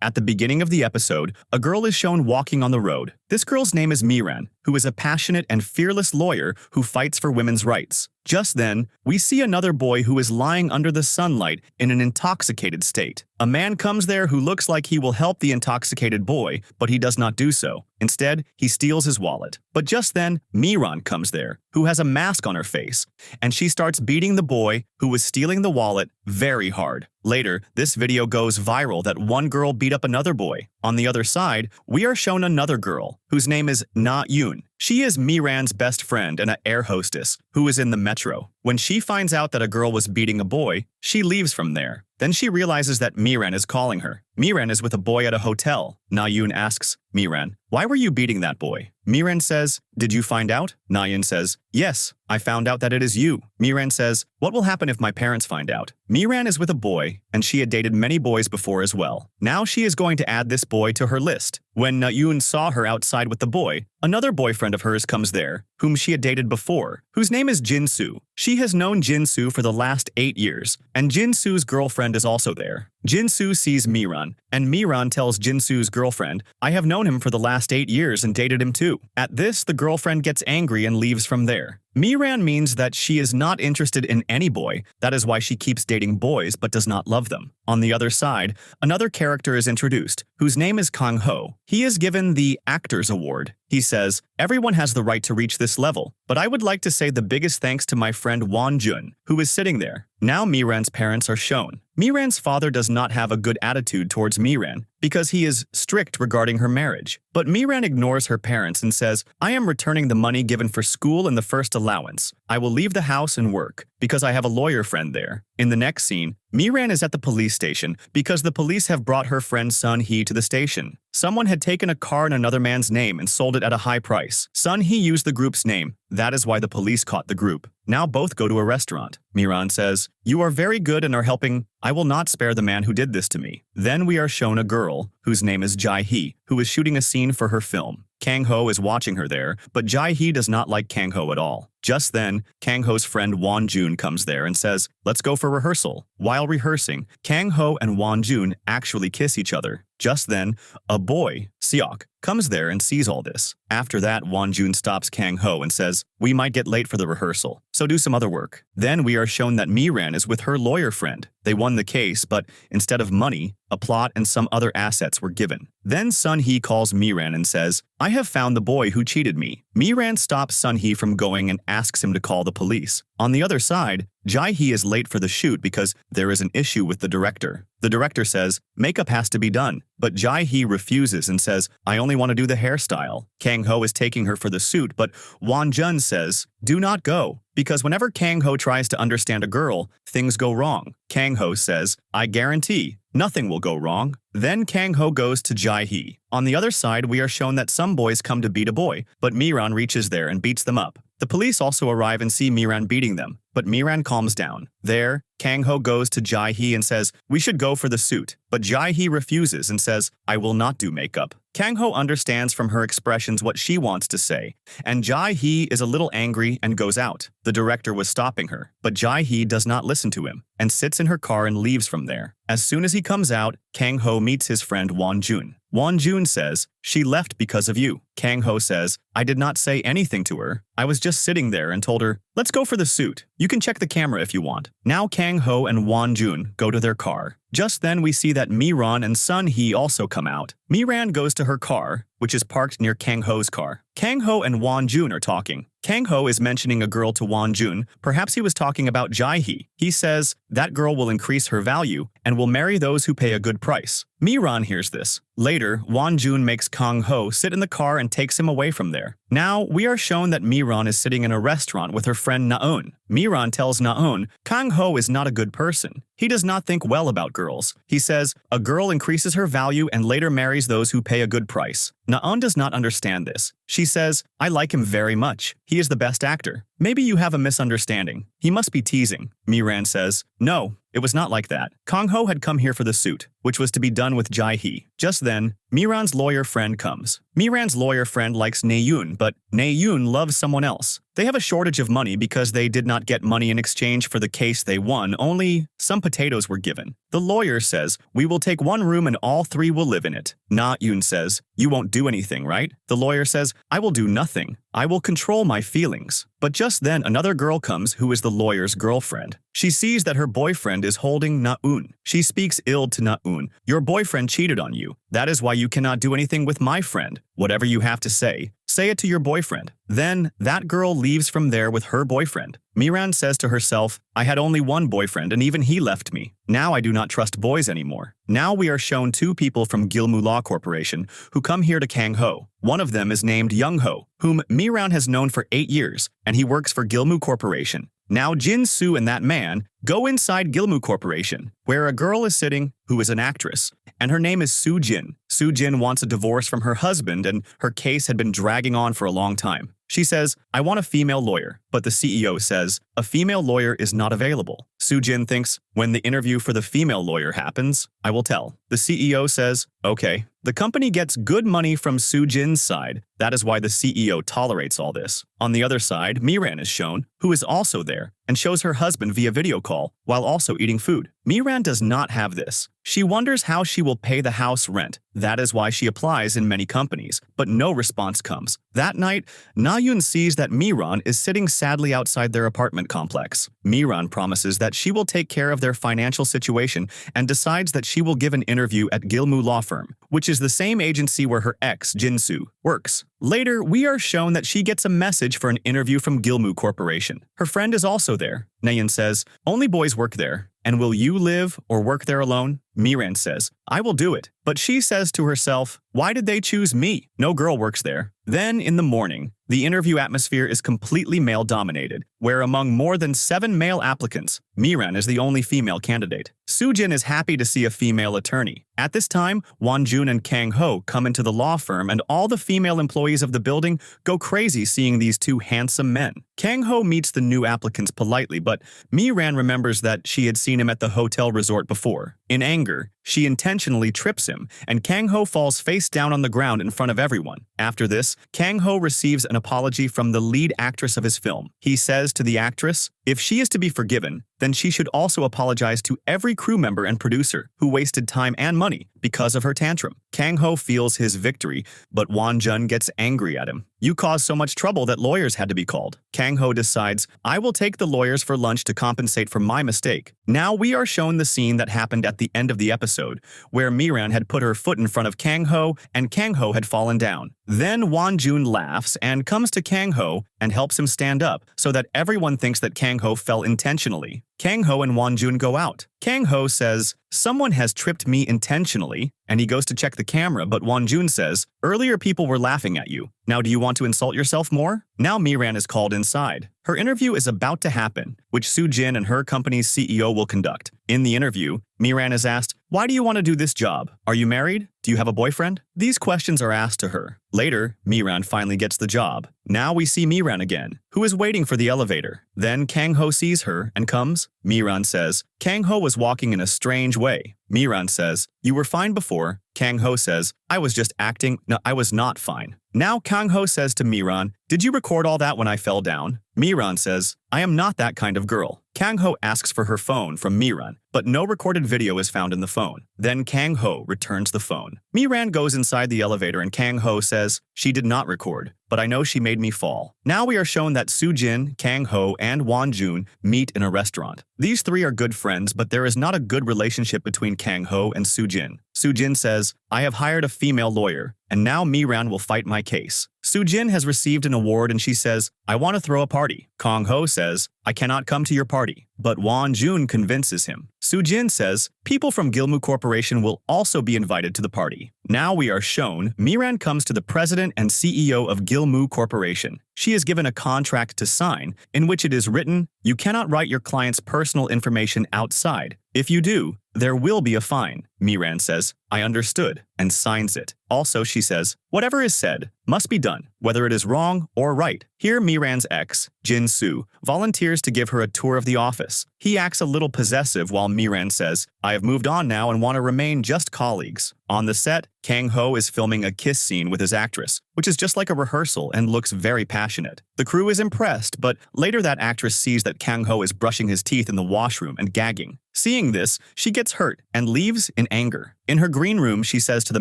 At the beginning of the episode, a girl is shown walking on the road. This girl's name is Miran, who is a passionate and fearless lawyer who fights for women's rights. Just then, we see another boy who is lying under the sunlight in an intoxicated state. A man comes there who looks like he will help the intoxicated boy, but he does not do so. Instead, he steals his wallet. But just then, Miran comes there, who has a mask on her face, and she starts beating the boy who was stealing the wallet very hard. Later, this video goes viral that one girl beat up another boy. On the other side, we are shown another girl, whose name is Na Yoon. She is Miran's best friend and an air hostess who is in the metro. When she finds out that a girl was beating a boy, she leaves from there. Then she realizes that Miran is calling her. Miran is with a boy at a hotel. Na Yoon asks Miran, "Why were you beating that boy?" Miran says, "Did you find out?" Na Yoon says, "Yes, I found out that it is you." Miran says, "What will happen if my parents find out?" Miran is with a boy, and she had dated many boys before as well. Now she is going to add this boy to her list. When Na Yoon saw her outside with the boy, another boyfriend of hers comes there, whom she had dated before, whose name is Jin-soo. She has known Jin-soo for the last 8 years, and Jin-soo's girlfriend is also there. Jin-soo sees Miran, and Miran tells Jin-soo's girlfriend, "I have known him for the last 8 years and dated him too." At this, the girlfriend gets angry and leaves from there. Miran means that she is not interested in any boy. That is why she keeps dating boys but does not love them. On the other side, another character is introduced, whose name is Kang Ho. He is given the Actors Award. He says, "Everyone has the right to reach this level, but I would like to say the biggest thanks to my friend Won Jun, who is sitting there." Now Miran's parents are shown. Miran's father does not have a good attitude towards Miran because he is strict regarding her marriage. But Miran ignores her parents and says, "I am returning the money given for school and the first allowance. I will leave the house and work because I have a lawyer friend there." In the next scene, Miran is at the police station because the police have brought her friend Sun Hee to the station. Someone had taken a car in another man's name and sold it at a high price. Sun Hee used the group's name. That is why the police caught the group. Now both go to a restaurant. Miran says, "You are very good and are helping. I will not spare the man who did this to me." Then we are shown a girl, whose name is Jae-hee, who is shooting a scene for her film. Kang Ho is watching her there, but Jae-hee does not like Kang Ho at all. Just then, Kang Ho's friend Won Jun comes there and says, "Let's go for rehearsal." While rehearsing, Kang Ho and Won Jun actually kiss each other. Just then, a boy, Seok, comes there and sees all this. After that, Won Jun stops Kang Ho and says, "We might get late for the rehearsal, so do some other work." Then we are shown that Miran is with her lawyer friend. They won the case, but instead of money, a plot and some other assets were given. Then Sun Hee calls Miran and says, "I have found the boy who cheated me." Miran stops Sun Hee from going and asks him to call the police. On the other side, Jae-hee is late for the shoot because there is an issue with the director. The director says, "Makeup has to be done," but Jae-hee refuses and says, "I only want to do the hairstyle." Kang Ho is taking her for the suit, but Won Jun says, "Do not go," because whenever Kang Ho tries to understand a girl, things go wrong. Kang Ho says, "I guarantee nothing will go wrong." Then Kang Ho goes to Jae-hee. On the other side, we are shown that some boys come to beat a boy, but Miran reaches there and beats them up. The police also arrive and see Miran beating them, but Miran calms down. There, Kang Ho goes to Jae-hee and says, "We should go for the suit," but Jae-hee refuses and says, "I will not do makeup." Kang Ho understands from her expressions what she wants to say, and Jae-hee is a little angry and goes out. The director was stopping her, but Jae-hee does not listen to him and sits in her car and leaves from there. As soon as he comes out, Kang Ho meets his friend Won Jun. Won Jun says, "She left because of you." Kang Ho says, "I did not say anything to her. I was just sitting there and told her, 'Let's go for the suit. You can check the camera if you want.'" Now Kang Ho and Won Jun go to their car. Just then we see that Miran and Sun Hee also come out. Miran goes to her car, which is parked near Kang Ho's car. Kang Ho and Won Jun are talking. Kang Ho is mentioning a girl to Won Jun. Perhaps he was talking about Jae-hee. He says, "That girl will increase her value and will marry those who pay a good price." Miran hears this. Later, Won Jun makes Kang Ho sit in the car and takes him away from there. Now, we are shown that Miran is sitting in a restaurant with her friend Na-eun. Miran tells Na-eun, "Kang Ho is not a good person. He does not think well about girls." He says, "A girl increases her value and later marries those who pay a good price." Na-eun does not understand this. She says, "I like him very much. He is the best actor." Maybe you have a misunderstanding. He must be teasing. Miran says, no, it was not like that. Kang Ho had come here for the suit, which was to be done with Jai Hee. Just then, Miran's lawyer friend comes. Miran's lawyer friend likes Naeun, but Naeun loves someone else. They have a shortage of money because they did not get money in exchange for the case they won, only some potatoes were given. The lawyer says, we will take one room and all three will live in it. Naeun says, you won't do anything, right? The lawyer says, I will do nothing. I will control my feelings. But just then another girl comes who is the lawyer's girlfriend. She sees that her boyfriend is holding Naeun. She speaks ill to Naeun. Your boyfriend cheated on you. That is why you cannot do anything with my friend. Whatever you have to say it to your boyfriend. Then that girl leaves from there with her boyfriend. Miran says to herself, I had only one boyfriend and even he left me. Now I do not trust boys anymore. Now we are shown two people from Gilmu Law Corporation who come here to Kang Ho. One of them is named Young Ho, whom Miran has known for 8 years, and he works for Gilmu Corporation. Now Jin Soo and that man go inside Gilmu Corporation, where a girl is sitting who is an actress, and her name is Soo Jin. Soo Jin wants a divorce from her husband, and her case had been dragging on for a long time. She says, I want a female lawyer, but the CEO says, a female lawyer is not available. Soo Jin thinks, when the interview for the female lawyer happens, I will tell. The CEO says, okay. The company gets good money from Soo Jin's side. That is why the CEO tolerates all this. On the other side, Miran is shown, who is also there, and shows her husband via video call while also eating food. Miran does not have this. She wonders how she will pay the house rent. That is why she applies in many companies, but no response comes. That night, Naeun sees that Miran is sitting sadly outside their apartment complex. Miran promises that she will take care of their financial situation and decides that she will give an interview at Gilmu Law Firm, which is the same agency where her ex, Jin-soo, works. Later, we are shown that she gets a message for an interview from Gilmu Corporation. Her friend is also there. Naeun says, only boys work there. And will you live or work there alone? Miran says, I will do it. But she says to herself, why did they choose me? No girl works there. Then, in the morning, the interview atmosphere is completely male-dominated, where among more than 7 male applicants, Miran is the only female candidate. Soo Jin is happy to see a female attorney. At this time, Won-jun and Kang Ho come into the law firm and all the female employees of the building go crazy seeing these two handsome men. Kang Ho meets the new applicants politely, but Miran remembers that she had seen him at the hotel resort before. In anger, she intentionally trips him, and Kang Ho falls face down on the ground in front of everyone. After this, Kang Ho receives an apology from the lead actress of his film. He says to the actress, if she is to be forgiven, then she should also apologize to every crew member and producer who wasted time and money because of her tantrum. Kang Ho feels his victory, but Won-jun gets angry at him. You caused so much trouble that lawyers had to be called. Kang Ho decides, I will take the lawyers for lunch to compensate for my mistake. Now we are shown the scene that happened at the end of the episode, where Miran had put her foot in front of Kang Ho and Kang Ho had fallen down. Then Won-jun laughs and comes to Kang Ho and helps him stand up so that everyone thinks that Kang Ho fell intentionally. Kang Ho and Won-jun go out. Kang Ho says, someone has tripped me intentionally, and he goes to check the camera, but Won-jun says, earlier people were laughing at you. Now do you want to insult yourself more? Now Miran is called inside. Her interview is about to happen, which Soo Jin and her company's CEO will conduct. In the interview, Miran is asked, why do you want to do this job? Are you married? Do you have a boyfriend? These questions are asked to her. Later, Miran finally gets the job. Now we see Miran again, who is waiting for the elevator. Then Kang Ho sees her and comes. Miran says, Kang Ho was walking in a strange way. Miran says, you were fine before. Kang Ho says, I was just acting. No, I was not fine. Now Kang Ho says to Miran, did you record all that when I fell down? Miran says, I am not that kind of girl. Kang Ho asks for her phone from Miran, but no recorded video is found in the phone. Then Kang Ho returns the phone. Miran goes inside the elevator and Kang Ho says, she did not record, but I know she made me fall. Now we are shown that Soo Jin, Kang Ho, and Won-jun meet in a restaurant. These three are good friends, but there is not a good relationship between Kang Ho and Soo Jin. Soo Jin says, I have hired a female lawyer, and now Miran will fight my case. Soo Jin has received an award and she says, I want to throw a party. Kang Ho says, I cannot come to your party, but Won-jun convinces him. Soo Jin says, people from Gilmu Corporation will also be invited to the party. Now we are shown, Miran comes to the president and CEO of Gilmu Corporation. She is given a contract to sign, in which it is written, you cannot write your client's personal information outside. If you do, there will be a fine. Miran says, I understood, and signs it. Also, she says, whatever is said must be done, whether it is wrong or right. Here, Miran's ex, Jin-soo, volunteers to give her a tour of the office. He acts a little possessive while Miran says, I have moved on now and want to remain just colleagues. On the set, Kang Ho is filming a kiss scene with his actress, which is just like a rehearsal and looks very passionate. The crew is impressed, but later that actress sees that Kang Ho is brushing his teeth in the washroom and gagging. Seeing this, she gets hurt and leaves in anger. In her green room, she says to the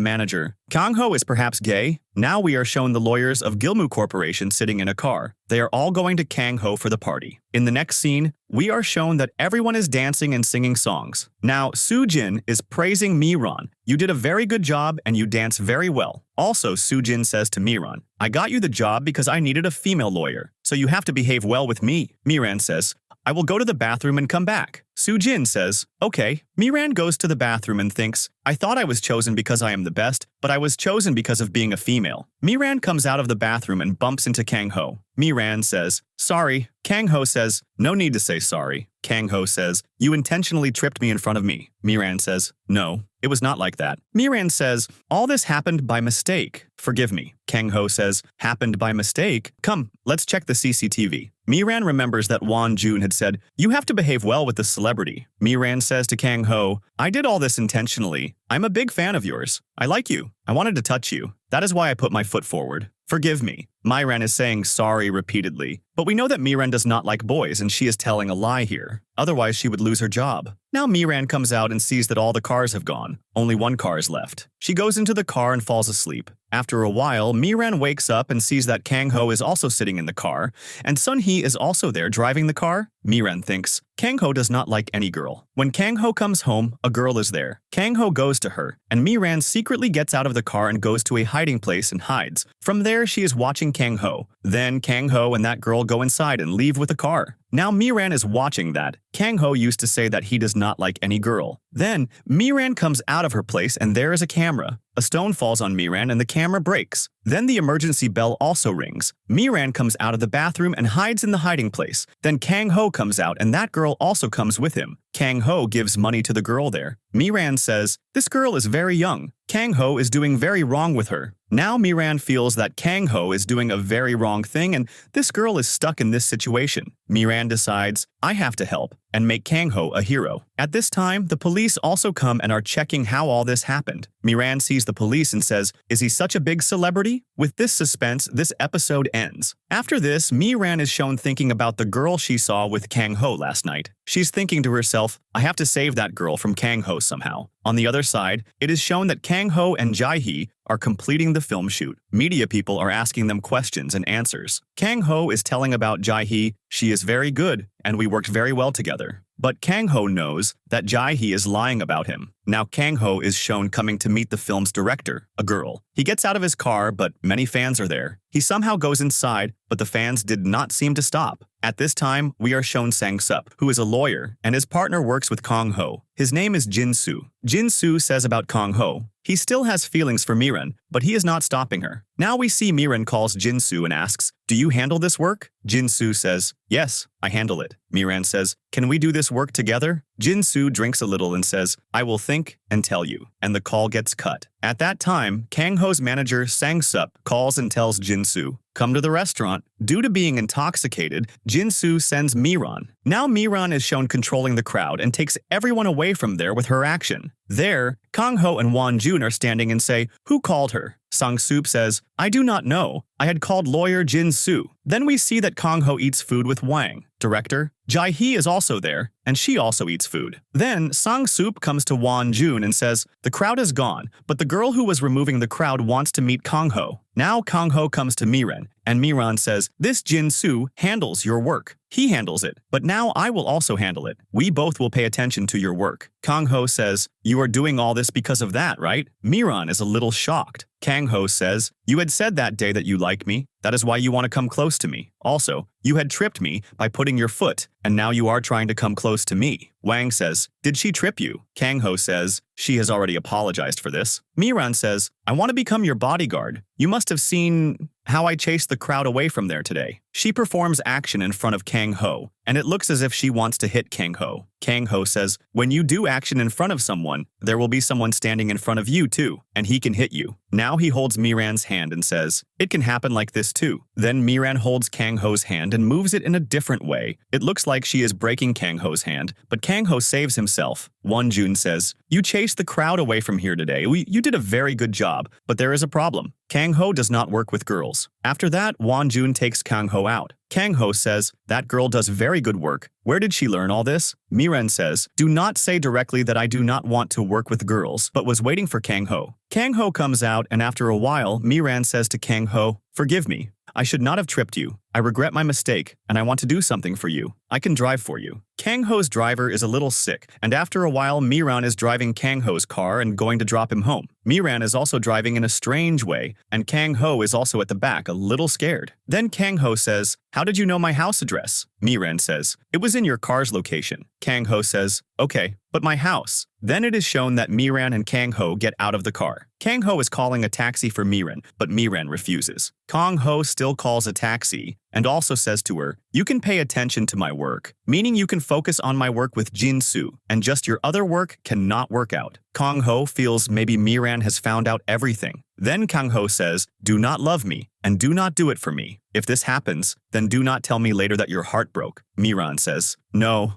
manager, Kang Ho is perhaps gay? Now we are shown the lawyers of Gilmu Corporation sitting in a car. They are all going to Kang Ho for the party. In the next scene, we are shown that everyone is dancing and singing songs. Now, Soo-jin is praising Miran. You did a very good job and you dance very well. Also, Soo-jin says to Miran, I got you the job because I needed a female lawyer, so you have to behave well with me. Miran says, I will go to the bathroom and come back. Soo-jin says, okay. Miran goes to the bathroom and thinks, I thought I was chosen because I am the best, but I was chosen because of being a female. Miran comes out of the bathroom and bumps into Kang Ho. Miran says, sorry. Kang Ho says, no need to say sorry. Kang Ho says, you intentionally tripped me in front of me. Miran says, no, it was not like that. Miran says, all this happened by mistake. Forgive me. Kang Ho says, happened by mistake? Come, let's check the CCTV. Miran remembers that Won Jun had said, you have to behave well with the celebrity. Miran says to Kang Ho, I did all this intentionally. I'm a big fan of yours. I like you. I wanted to touch you. That is why I put my foot forward. Forgive me. Miran is saying sorry repeatedly, but we know that Miran does not like boys and she is telling a lie here. Otherwise, she would lose her job. Now Miran comes out and sees that all the cars have gone. Only one car is left. She goes into the car and falls asleep. After a while, Miran wakes up and sees that Kang Ho is also sitting in the car, and Sun Hee is also there driving the car. Miran thinks, Kang Ho does not like any girl. When Kang Ho comes home, a girl is there. Kang Ho goes to her, and Miran secretly gets out of the car and goes to a hiding place and hides. From there, she is watching Kang Ho. Then Kang Ho and that girl go inside and leave with the car. Now Miran is watching that. Kang Ho used to say that he does not like any girl. Then Miran comes out of her place and there is a camera. A stone falls on Miran and the camera breaks. Then the emergency bell also rings. Miran comes out of the bathroom and hides in the hiding place. Then Kang Ho comes out and that girl also comes with him. Kang Ho gives money to the girl there. Miran says, this girl is very young. Kang Ho is doing very wrong with her. Now Miran feels that Kang Ho is doing a very wrong thing and this girl is stuck in this situation. Miran decides, I have to help, and make Kang Ho a hero. At this time, the police also come and are checking how all this happened. Miran sees the police and says, is he such a big celebrity? With this suspense, this episode ends. After this, Miran is shown thinking about the girl she saw with Kang Ho last night. She's thinking to herself, I have to save that girl from Kang Ho somehow. On the other side, it is shown that Kang Ho and Jae-hee are completing the film shoot. Media people are asking them questions and answers. Kang Ho is telling about Jae-hee, she is very good, and we worked very well together. But Kang Ho knows that Jae-hee is lying about him. Now Kang Ho is shown coming to meet the film's director, a girl. He gets out of his car, but many fans are there. He somehow goes inside, but the fans did not seem to stop. At this time, we are shown Sang-sup, who is a lawyer, and his partner works with Kang Ho. His name is Jin-soo. Jin-soo says about Kang Ho, he still has feelings for Miran, but he is not stopping her. Now we see Miran calls Jin-soo and asks, do you handle this work? Jin-soo says, yes, I handle it. Miran says, can we do this work together? Jin-soo drinks a little and says, I will think and tell you. And the call gets cut. At that time, Kang Ho's manager Sang-sup calls and tells Jin-soo, come to the restaurant. Due to being intoxicated, Jin-soo sends Miran. Now Miran is shown controlling the crowd and takes everyone away from there with her action. There, Kang Ho and Won Jun are standing and say, who called her? Sang-sup says, I do not know. I had called lawyer Jin-soo. Then we see that Kang Ho eats food with Wang. Director, Jae-hee is also there, and she also eats food. Then Sang-sup comes to Won Jun and says, the crowd is gone, but the girl who was removing the crowd wants to meet Kang Ho. Now Kang Ho comes to Miran, and Miran says, this Jin-soo handles your work. He handles it, but now I will also handle it. We both will pay attention to your work. Kang Ho says, you are doing all this because of that, right? Miran is a little shocked. Kang Ho says, you had said that day that you like me. That is why you want to come close to me. Also, you had tripped me by putting your foot, and now you are trying to come close to me. Wang says, did she trip you? Kang Ho says, she has already apologized for this. Miran says, I want to become your bodyguard. You must have seen how I chased the crowd away from there today. She performs action in front of Kang Ho, and it looks as if she wants to hit Kang Ho. Kang Ho says, when you do action in front of someone, there will be someone standing in front of you too, and he can hit you. Now he holds Miran's hand and says, it can happen like this too. Then Miran holds Kang Ho's hand and moves it in a different way. It looks like she is breaking Kang Ho's hand, but Kang Ho saves himself. Wonjun says, you chased the crowd away from here today. You did a very good job, but there is a problem. Kang Ho does not work with girls. After that, Wonjun takes Kang Ho out. Kang Ho says, that girl does very good work. Where did she learn all this? Miran says, do not say directly that I do not want to work with girls, but was waiting for Kang Ho. Kang Ho comes out, and after a while, Miran says to Kang Ho, forgive me. I should not have tripped you. I regret my mistake, and I want to do something for you. I can drive for you. Kang Ho's driver is a little sick, and after a while, Miran is driving Kang Ho's car and going to drop him home. Miran is also driving in a strange way, and Kang Ho is also at the back, a little scared. Then Kang Ho says, how did you know my house address? Miran says, it was in your car's location. Kang Ho says, okay, but my house. Then it is shown that Miran and Kang Ho get out of the car. Kang Ho is calling a taxi for Miran, but Miran refuses. Kang Ho still calls a taxi and also says to her, you can pay attention to my work, meaning you can focus on my work with Jin Soo, and just your other work cannot work out. Kang Ho feels maybe Miran has found out everything. Then Kang Ho says, do not love me, and do not do it for me. If this happens, then do not tell me later that your heart broke. Miran says, no,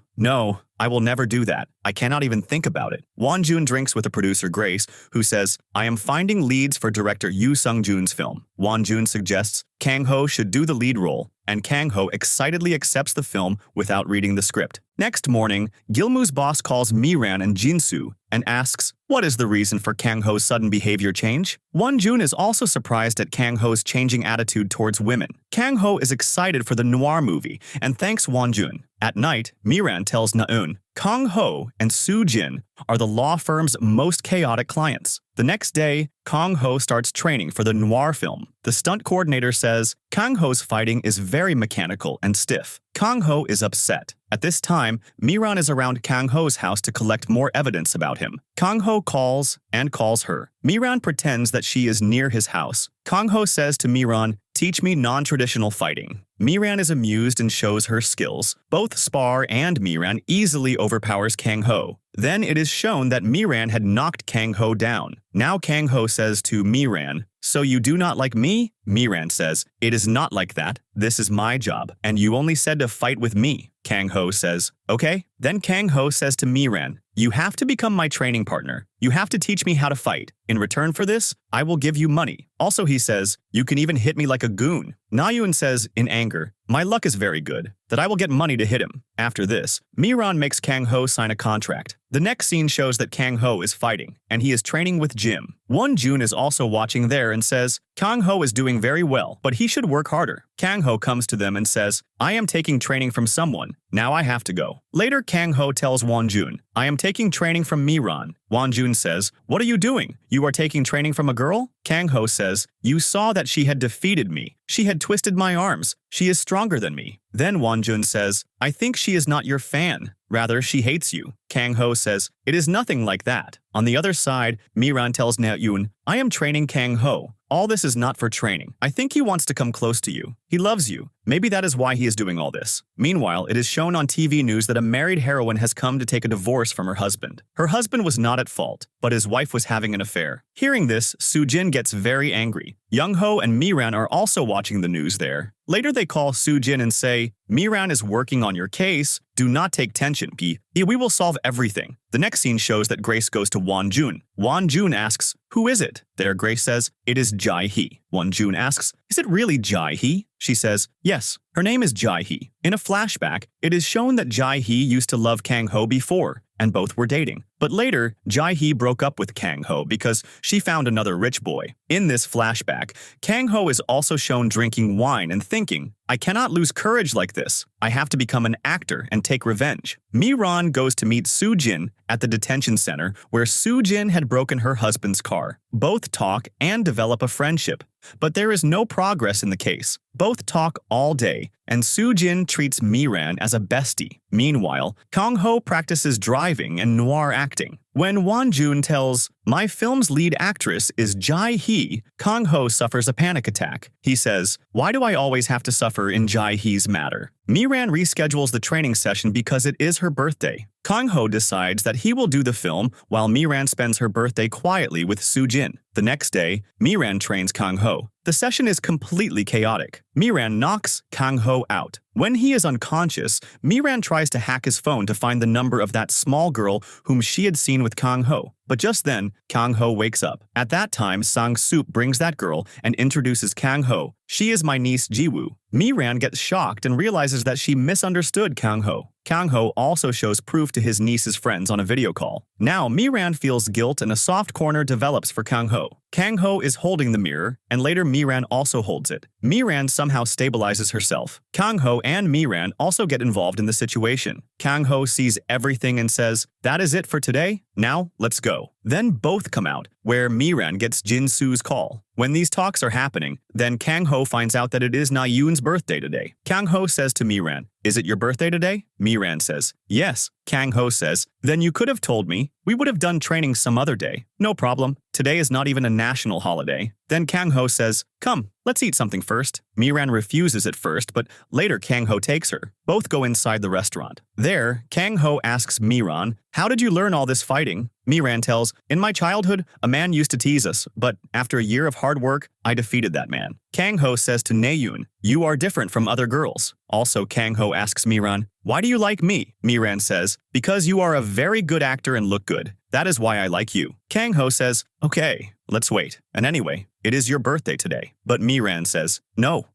I will never do that. I cannot even think about it. Wonjun drinks with a producer Grace, who says, I am finding leads for director Yoo Sung-jun's film. Wonjun suggests Kang Ho should do the lead role, and Kang Ho excitedly accepts the film without reading the script. Next morning, Gilmoo's boss calls Miran and Jinsu and asks, what is the reason for Kang Ho's sudden behavior change? Wonjun is also surprised at Kang Ho's changing attitude towards women. Kang Ho is excited for the noir movie and thanks Wonjun. At night, Miran tells Naeun, Kang Ho and Soo Jin are the law firm's most chaotic clients. The next day, Kang Ho starts training for the noir film. The stunt coordinator says Kang Ho's fighting is very mechanical and stiff. Kang Ho is upset. At this time, Miran is around Kang Ho's house to collect more evidence about him. Kang Ho calls her. Miran pretends that she is near his house. Kang Ho says to Miran, teach me non-traditional fighting. Miran is amused and shows her skills. Both spar and Miran easily overpowers Kang Ho. Then it is shown that Miran had knocked Kang Ho down. Now Kang Ho says to Miran, so you do not like me? Miran says, it is not like that. This is my job, and you only said to fight with me. Kang Ho says, okay. Then Kang Ho says to Miran, you have to become my training partner. You have to teach me how to fight. In return for this, I will give you money. Also, he says, you can even hit me like a goon. Naeun says, in anger, my luck is very good, that I will get money to hit him. After this, Miran makes Kang Ho sign a contract. The next scene shows that Kang Ho is fighting, and he is training with Jim. Wonjun is also watching there and says, Kang Ho is doing very well, but he should work harder. Kang Ho comes to them and says, I am taking training from someone. Now I have to go. Later, Kang Ho tells Wonjun, I am taking training from Miran. Wonjun says, what are you doing? You are taking training from a girl? Kang Ho says, you saw that she had defeated me. She had twisted my arms. She is stronger than me. Then Wonjun says, I think she is not your fan. Rather, she hates you. Kang Ho says, it is nothing like that. On the other side, Miran tells Naeun, I am training Kang Ho. All this is not for training. I think he wants to come close to you. He loves you. Maybe that is why he is doing all this. Meanwhile, it is shown on TV news that a married heroine has come to take a divorce from her husband. Her husband was not at fault, but his wife was having an affair. Hearing this, Soo Jin gets very angry. Young Ho and Miran are also watching the news there. Later, they call Soo Jin and say, Miran is working on your case. Do not take tension, P. We will solve everything. The next scene shows that Grace goes to Wonjun. Wonjun asks, who is it? There, Grace says, it is Jae-hee. Wonjun asks, is it really Jae-hee? She says, yes, her name is Jae-hee. In a flashback, it is shown that Jae-hee used to love Kang Ho before, and both were dating. But later, Jae-hee broke up with Kang Ho because she found another rich boy. In this flashback, Kang Ho is also shown drinking wine and thinking, I cannot lose courage like this. I have to become an actor and take revenge. Miran goes to meet Soo Jin at the detention center where Soo Jin had broken her husband's car. Both talk and develop a friendship, but there is no progress in the case. Both talk all day, and Soo Jin treats Miran as a bestie. Meanwhile, Kang Ho practices driving and noir acting. When Wonjun tells, "My film's lead actress is Jae-hee," Kang Ho suffers a panic attack. He says, "Why do I always have to suffer in Jae-hee's matter?" Miran reschedules the training session because it is her birthday. Kang Ho decides that he will do the film while Miran spends her birthday quietly with Soo-jin. The next day, Miran trains Kang Ho. The session is completely chaotic. Miran knocks Kang Ho out. When he is unconscious, Miran tries to hack his phone to find the number of that small girl whom she had seen with Kang Ho. But just then, Kang Ho wakes up. At that time, Sang-soop brings that girl and introduces Kang Ho. "She is my niece Jiwoo." Miran gets shocked and realizes that she misunderstood Kang Ho. Kang Ho also shows proof to his niece's friends on a video call. Now, Miran feels guilt and a soft corner develops for Kang Ho. Kang Ho is holding the mirror, and later Miran also holds it. Miran somehow stabilizes herself. Kang Ho and Miran also get involved in the situation. Kang Ho sees everything and says, "That is it for today. Now, let's go." Then both come out, where Miran gets Jin-soo's call. When these talks are happening, then Kang Ho finds out that it is Na Yoon's birthday today. Kang Ho says to Miran, "Is it your birthday today?" Miran says, "Yes." Kang Ho says, "Then you could have told me. We would have done training some other day." "No problem. Today is not even a national holiday." Then Kang Ho says, "Come, let's eat something first." Miran refuses at first, but later Kang Ho takes her. Both go inside the restaurant. There, Kang Ho asks Miran, "How did you learn all this fighting?" Miran tells, "In my childhood, a man used to tease us, but after a year of hard work, I defeated that man." Kang Ho says to Naeun, "You are different from other girls." Also, Kang Ho asks Miran, "Why do you like me?" Miran says, "Because you are a very good actor and look good. That is why I like you." Kang Ho says, "Okay, let's wait. And anyway, it is your birthday today." But Miran says, No,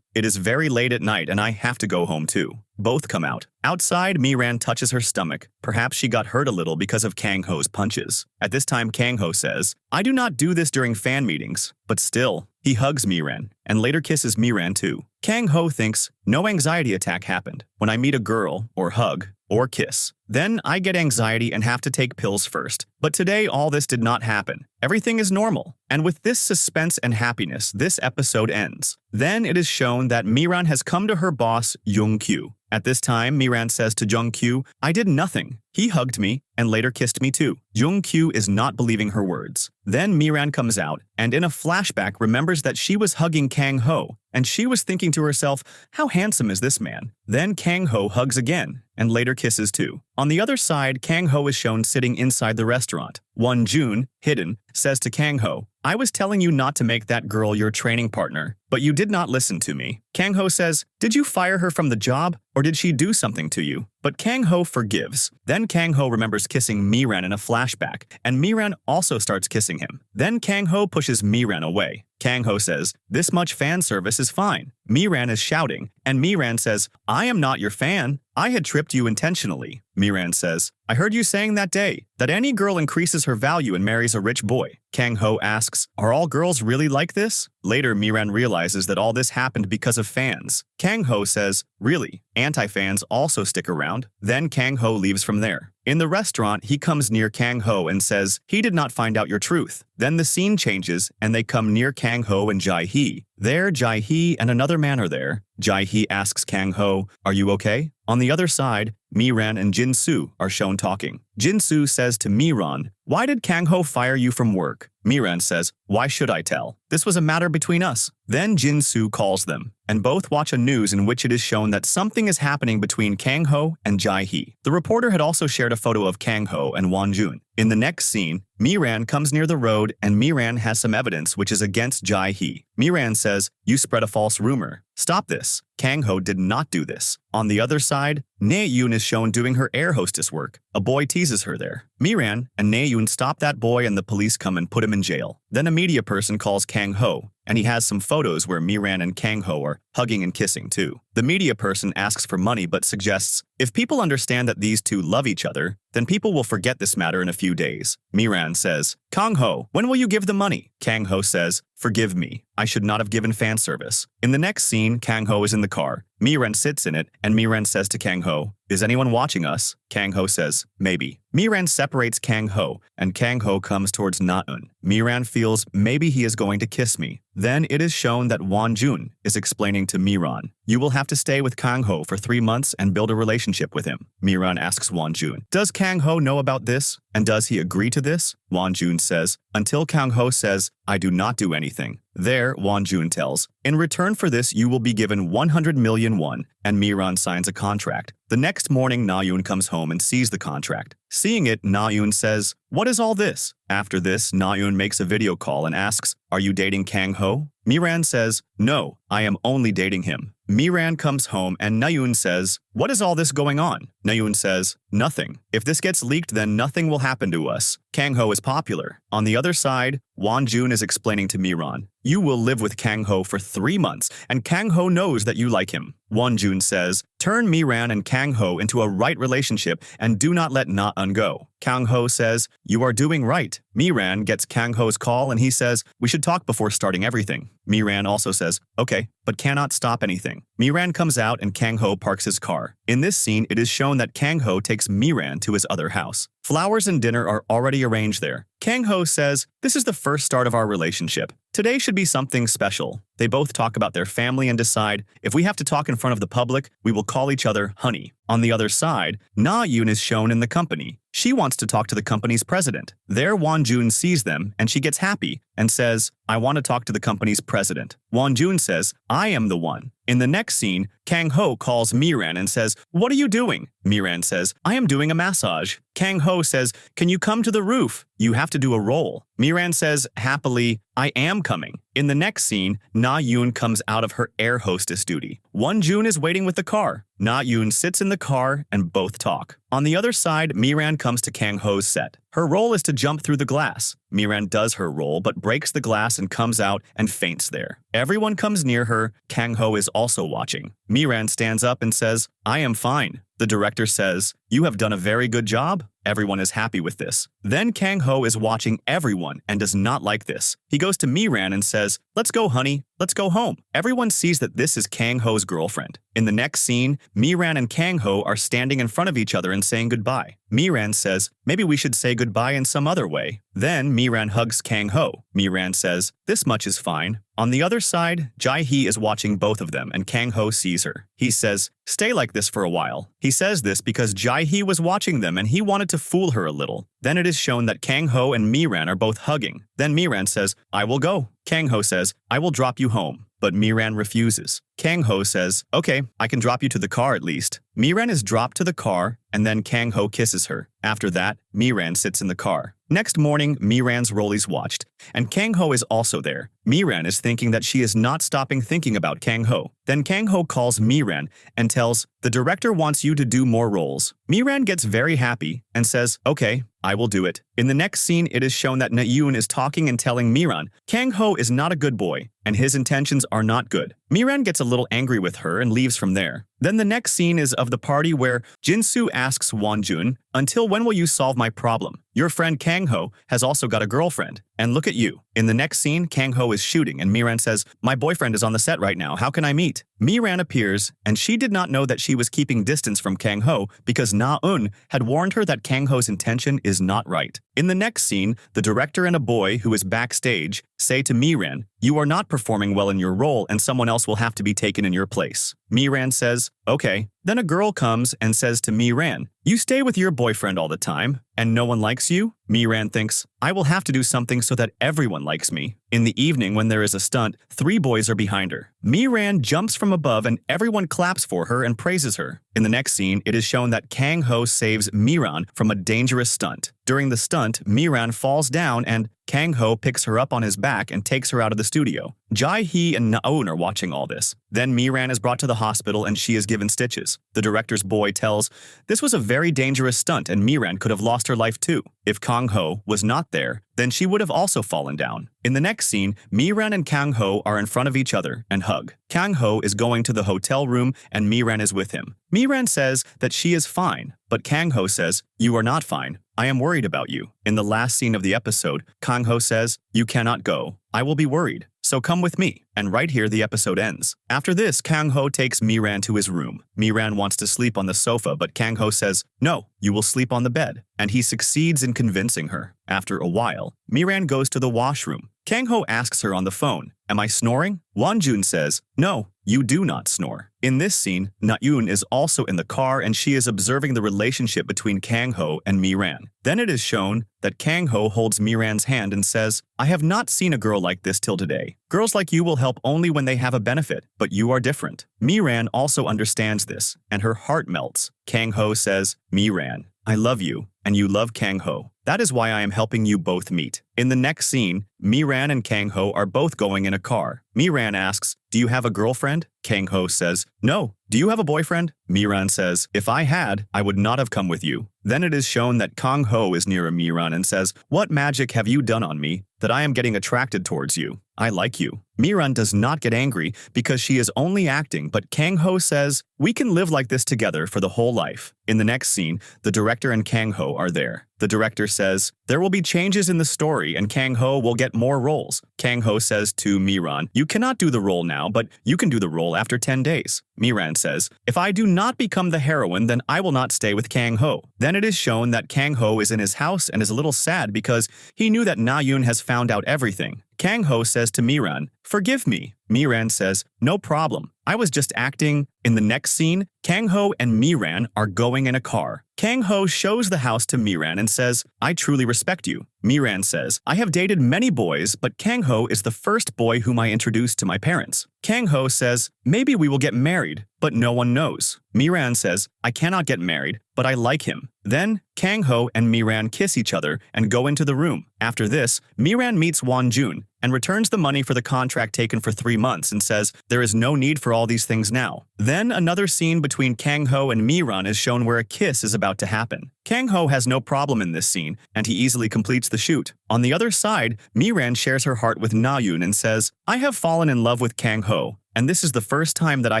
it is very late at night and I have to go home too." Both come out. Outside, Miran touches her stomach. Perhaps she got hurt a little because of Kang Ho's punches. At this time, Kang Ho says, "I do not do this during fan meetings." But still, he hugs Miran and later kisses Miran too. Kang Ho thinks, "No anxiety attack happened. When I meet a girl, or hug, or kiss, then I get anxiety and have to take pills first. But today, all this did not happen. Everything is normal." And with this suspense and happiness, this episode ends. Then it is shown that Miran has come to her boss, Jung-kyu. At this time, Miran says to Jung-kyu, "I did nothing. He hugged me and later kissed me too." Jung-kyu is not believing her words. Then Miran comes out and in a flashback remembers that she was hugging Kang Ho, and she was thinking to herself, "How handsome is this man?" Then Kang Ho hugs again and later kisses too. On the other side, Kang Ho is shown sitting inside the restaurant. Won-jun, hidden, says to Kang Ho, "I was telling you not to make that girl your training partner, but you did not listen to me." Kang Ho says, "Did you fire her from the job, or did she do something to you?" But Kang Ho forgives. Then Kang Ho remembers kissing Miran in a flashback, and Miran also starts kissing him. Then Kang Ho pushes Miran away. Kang Ho says, "This much fan service is fine." Miran is shouting, and Miran says, "I am not your fan. I had tripped you intentionally." Miran says, "I heard you saying that day that any girl increases her value and marries a rich boy." Kang Ho asks, "Are all girls really like this?" Later, Miran realizes that all this happened because of fans. Kang Ho says, "Really? Anti-fans also stick around?" Then Kang Ho leaves from there. In the restaurant, he comes near Kang Ho and says, "He did not find out your truth." Then the scene changes, and they come near Kang Ho and Jae-hee. There, Jae-hee and another man are there. Jae-hee asks Kang Ho, "Are you okay?" On the other side, Miran and Jin-soo are shown talking. Jin-soo says to Miran, "Why did Kang Ho fire you from work?" Miran says, "Why should I tell? This was a matter between us." Then Jin-soo calls them, and both watch a news in which it is shown that something is happening between Kang Ho and Jae-hee. The reporter had also shared a photo of Kang Ho and Won-jun. In the next scene, Miran comes near the road and Miran has some evidence which is against Jae-hee. Miran says, "You spread a false rumor. Stop this. Kang Ho did not do this." On the other side, Naeun is shown doing her air hostess work. A boy teases her there. Miran and Naeun stop that boy and the police come and put him in jail. Then a media person calls Kang Ho, and he has some photos where Miran and Kang Ho are hugging and kissing too. The media person asks for money but suggests, "If people understand that these two love each other, then people will forget this matter in a few days." Miran says, "Kang Ho, when will you give the money?" Kang Ho says, "Forgive me. I should not have given fan service." In the next scene, Kang Ho is in the car. Miran sits in it, and Miran says to Kang Ho, "Is anyone watching us?" Kang Ho says, "Maybe." Miran separates Kang Ho, and Kang Ho comes towards Na-eun. Miran feels maybe he is going to kiss me. Then it is shown that Won Jun is explaining to Miran, "You will have to stay with Kang Ho for 3 months and build a relationship with him." Miran asks Won Jun, "Does Kang Ho know about this? And does he agree to this?" Won Jun says, "Until Kang Ho says, I do not do anything." There, Won Jun tells, "In return for this, you will be given 100 million won," and Miran signs a contract. The next morning, Na-eun comes home and sees the contract. Seeing it, Na-eun says, "What is all this?" After this, Na-eun makes a video call and asks, "Are you dating Kang Ho?" Miran says, "No, I am only dating him." Miran comes home and Na-eun says, "What is all this going on?" Na-eun says, "Nothing. If this gets leaked, then nothing will happen to us. Kang Ho is popular." On the other side, Won Jun is explaining to Miran, "You will live with Kang Ho for 3 months, and Kang Ho knows that you like him." Won Jun says, "Turn Miran and Kang Ho into a right relationship and do not let Na-eun go." Kang Ho says, "You are doing right." Miran gets Kang Ho's call and he says, "We should talk before starting everything." Miran also says, "Okay, but cannot stop anything." Miran comes out and Kang Ho parks his car. In this scene, it is shown that Kang Ho takes Miran to his other house. Flowers and dinner are already arranged there. Kang Ho says, "This is the first start of our relationship. Today should be something special." They both talk about their family and decide, if we have to talk in front of the public, we will call each other honey. On the other side, Na-eun is shown in the company. She wants to talk to the company's president. There, Won Jun sees them, and she gets happy and says, "I want to talk to the company's president." Won Jun says, "I am the one." In the next scene, Kang Ho calls Miran and says, "What are you doing?" Miran says, "I am doing a massage." Kang Ho says, "Can you come to the roof? You have to do a roll." Miran says, happily, "I am coming." In the next scene, Na-eun comes out of her air hostess duty. Won Jun is waiting with the car. Na-eun sits in the car and both talk. On the other side, Miran comes to Kang Ho's set. Her role is to jump through the glass. Miran does her role but breaks the glass and comes out and faints there. Everyone comes near her. Kang Ho is also watching. Miran stands up and says, "I am fine." The director says, "You have done a very good job." Everyone is happy with this. Then Kang Ho is watching everyone and does not like this. He goes to Miran and says, "Let's go, honey. Let's go home." Everyone sees that this is Kang Ho's girlfriend. In the next scene, Miran and Kang Ho are standing in front of each other and saying goodbye. Miran says, "Maybe we should say goodbye in some other way." Then Miran hugs Kang Ho. Miran says, "This much is fine." On the other side, Jae-hee is watching both of them and Kang Ho sees her. He says, "Stay like this for a while." He says this because Jae-hee was watching them and he wanted to fool her a little. Then it is shown that Kang Ho and Miran are both hugging. Then Miran says, "I will go." Kang Ho says, "I will drop you home." But Miran refuses. Kang Ho says, "Okay, I can drop you to the car at least." Miran is dropped to the car, and then Kang Ho kisses her. After that, Miran sits in the car. Next morning, Miran's role is watched, and Kang Ho is also there. Miran is thinking that she is not stopping thinking about Kang Ho. Then Kang Ho calls Miran and tells, "The director wants you to do more roles." Miran gets very happy and says, "Okay, I will do it." In the next scene, it is shown that Na-eun is talking and telling Miran, Kang Ho is not a good boy, and his intentions are not good. Miran gets a little angry with her and leaves from there. Then the next scene is of the party where Jinsu asks Won Jun, "Until when will you solve my problem? Your friend Kang Ho has also got a girlfriend. And look at you." In the next scene, Kang Ho is shooting and Miran says, "My boyfriend is on the set right now. How can I meet?" Miran appears, and she did not know that she was keeping distance from Kang Ho because Na-eun had warned her that Kang Ho's intention is not right. In the next scene, the director and a boy who is backstage say to Miran, "You are not performing well in your role and someone else will have to be taken in your place." Miran says, "Okay." Then a girl comes and says to Miran, "You stay with your boyfriend all the time, and no one likes you?" Miran thinks, "I will have to do something so that everyone likes me." In the evening, when there is a stunt, 3 boys are behind her. Miran jumps from above and everyone claps for her and praises her. In the next scene, it is shown that Kang Ho saves Miran from a dangerous stunt. During the stunt, Miran falls down and Kang Ho picks her up on his back and takes her out of the studio. Jae-hee and Na-eun are watching all this. Then Miran is brought to the hospital and she is given stitches. The director's boy tells, "This was a very dangerous stunt and Miran could have lost her life too. If Kang Ho was not there, then she would have also fallen down." In the next scene, Miran and Kang Ho are in front of each other and hug. Kang Ho is going to the hotel room and Miran is with him. Miran says that she is fine, but Kang Ho says, "You are not fine. I am worried about you." In the last scene of the episode, Kang Ho says, "You cannot go. I will be worried." so come with me. And right here the episode ends. After this, Kang Ho takes Miran to his room. Miran wants to sleep on the sofa, but Kang Ho says, "No, you will sleep on the bed." And he succeeds in convincing her. After a while, Miran goes to the washroom. Kang Ho asks her on the phone, "Am I snoring?" Wonjun says, "No, you do not snore." In this scene, Na-eun is also in the car and she is observing the relationship between Kang Ho and Miran. Then it is shown that Kang Ho holds Miran's hand and says, "I have not seen a girl like this till today. Girls like you will help only when they have a benefit, but you are different." Miran also understands this, and her heart melts. Kang Ho says, "Miran, I love you, and you love Kang Ho. That is why I am helping you both meet." In the next scene, Miran and Kang Ho are both going in a car. Miran asks, "Do you have a girlfriend?" Kang Ho says, "No. Do you have a boyfriend?" Miran says, "If I had, I would not have come with you." Then it is shown that Kang Ho is near Miran and says, "What magic have you done on me that I am getting attracted towards you? I like you." Miran does not get angry because she is only acting, but Kang Ho says, "We can live like this together for the whole life." In the next scene, the director and Kang Ho are there. The director says, "There will be changes in the story and Kang Ho will get more roles." Kang Ho says to Miran, "You cannot do the role now, but you can do the role after 10 days. Miran says, "If I do not become the heroine, then I will not stay with Kang Ho." Then it is shown that Kang Ho is in his house and is a little sad because he knew that Na-eun has found out everything. Kang Ho says to Miran, "Forgive me." Miran says, "No problem. I was just acting." In the next scene, Kang Ho and Miran are going in a car. Kang Ho shows the house to Miran and says, "I truly respect you." Miran says, "I have dated many boys, but Kang Ho is the first boy whom I introduced to my parents." Kang Ho says, "Maybe we will get married, but no one knows." Miran says, "I cannot get married, but I like him." Then, Kang Ho and Miran kiss each other and go into the room. After this, Miran meets Wonjun and returns the money for the contract taken for 3 months and says, "There is no need for all these things now." Then another scene between Kang Ho and Miran is shown where a kiss is about to happen. Kang Ho has no problem in this scene, and he easily completes the shoot. On the other side, Miran shares her heart with Na-eun and says, "I have fallen in love with Kang Ho, and this is the first time that I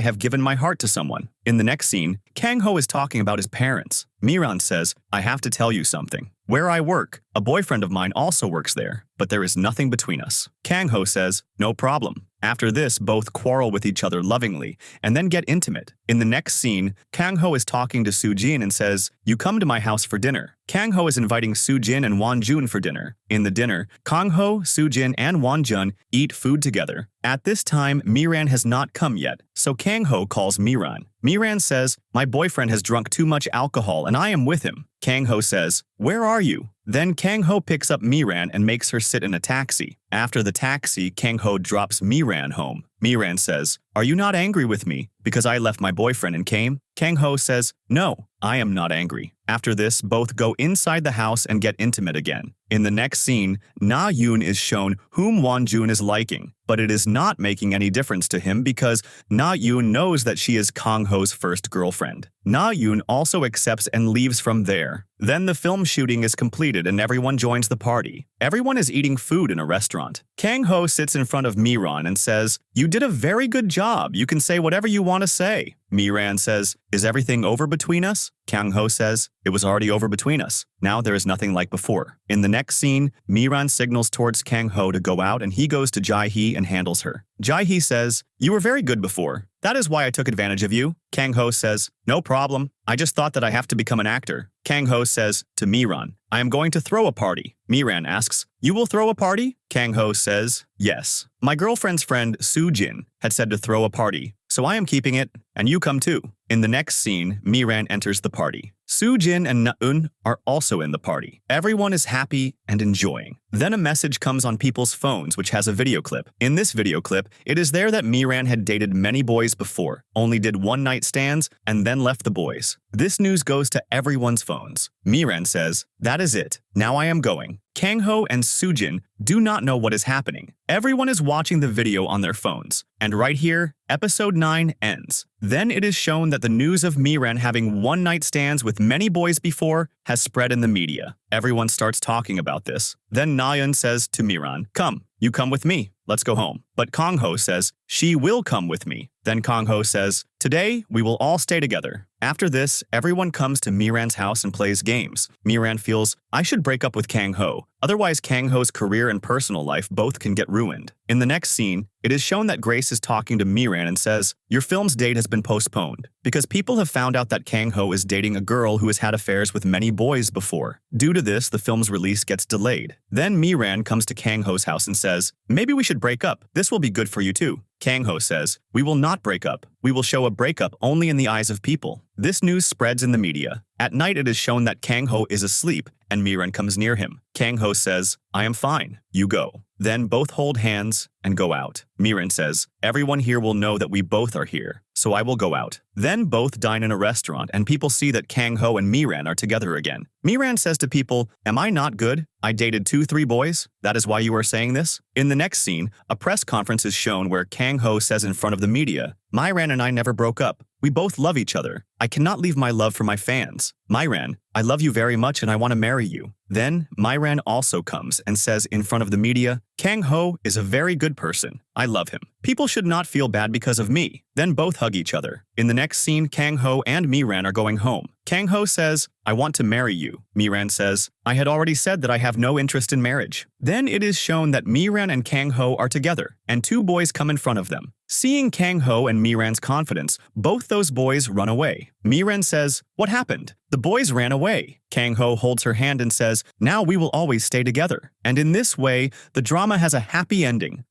have given my heart to someone." In the next scene, Kang Ho is talking about his parents. Miran says, "I have to tell you something. Where I work, a boyfriend of mine also works there, but there is nothing between us." Kang Ho says, "No problem." After this, both quarrel with each other lovingly and then get intimate. In the next scene, Kang Ho is talking to Soo-jin and says, "You come to my house for dinner." Kang Ho is inviting Soo-jin and Wonjun for dinner. In the dinner, Kang Ho, Soo-jin, and Wonjun eat food together. At this time, Miran has not come yet, so Kang Ho calls Miran. Miran says, "My boyfriend has drunk too much alcohol and I am with him." Kang Ho says, "Where are you?" Then Kang Ho picks up Miran and makes her sit in a taxi. After the taxi, Kang Ho drops Miran home. Miran says, "Are you not angry with me because I left my boyfriend and came?" Kang Ho says, "No, I am not angry." After this, both go inside the house and get intimate again. In the next scene, Na-eun is shown whom Wonjun is liking, but it is not making any difference to him because Na-eun knows that she is Kang Ho's first girlfriend. Na-eun also accepts and leaves from there. Then the film shooting is completed and everyone joins the party. Everyone is eating food in a restaurant. Kang Ho sits in front of Miran and says, "You did a very good job. You can say whatever you want to say." Miran says, "Is everything over between us?" Kang Ho says, "It was already over between us. Now there is nothing like before." In the next scene, Miran signals towards Kang Ho to go out and he goes to Jae-hee and handles her. Jae-hee says, "You were very good before. That is why I took advantage of you." Kang Ho says, "No problem. I just thought that I have to become an actor." Kang Ho says to Miran, "I am going to throw a party." Miran asks, "You will throw a party?" Kang Ho says, "Yes. My girlfriend's friend, Soo-jin, had said to throw a party, so I am keeping it, and you come too." In the next scene, Miran enters the party. Soo-jin and Na-eun are also in the party. Everyone is happy and enjoying. Then a message comes on people's phones which has a video clip. In this video clip, it is there that Miran had dated many boys before, only did one-night stands, and then left the boys. This news goes to everyone's phones. Miran says, "That is it. Now I am going." Kang Ho and Soo-jin do not know what is happening. Everyone is watching the video on their phones. And right here, episode 9 ends. Then it is shown that the news of Miran having one-night stands with many boys before has spread in the media. Everyone starts talking about this. Then Na-eun says to Miran, "Come, you come with me. let's go home. But Kang Ho says, she will come with me. Then Kang Ho says, today we will all stay together. After this, everyone comes to Miran's house and plays games. Miran feels, I should break up with Kang Ho, otherwise Kang Ho's career and personal life both can get ruined. In the next scene, it is shown that Grace is talking to Miran and says, your film's date has been postponed because people have found out that Kang Ho is dating a girl who has had affairs with many boys before. Due to this, the film's release gets delayed. Then Miran comes to Kang Ho's house and says, maybe we should break up. This will be good for you too. Kang Ho says, we will not break up. We will show a breakup only in the eyes of people. This news spreads in the media. At night, it is shown that Kang Ho is asleep and Miran comes near him. Kang Ho says, I am fine. You go. Then both hold hands and go out. Miran says, everyone here will know that we both are here, so I will go out. Then both dine in a restaurant and people see that Kang Ho and Miran are together again. Miran says to people, am I not good? I dated 2-3 boys? That is why you are saying this? In the next scene, a press conference is shown where Kang Ho says in front of the media, Miran and I never broke up. We both love each other. I cannot leave my love for my fans. Miran, I love you very much and I want to marry you. Then Miran also comes and says in front of the media, Kang Ho is a very good person. I love him. People should not feel bad because of me. Then both hug each other. In the next scene, Kang Ho and Miran are going home. Kang Ho says, I want to marry you. Miran says, I had already said that I have no interest in marriage. Then it is shown that Miran and Kang Ho are together, and 2 boys come in front of them. Seeing Kang Ho and Miran's confidence, both those boys run away. Miran says, what happened? The boys ran away. Kang Ho holds her hand and says, now we will always stay together. And in this way, the drama has a happy ending.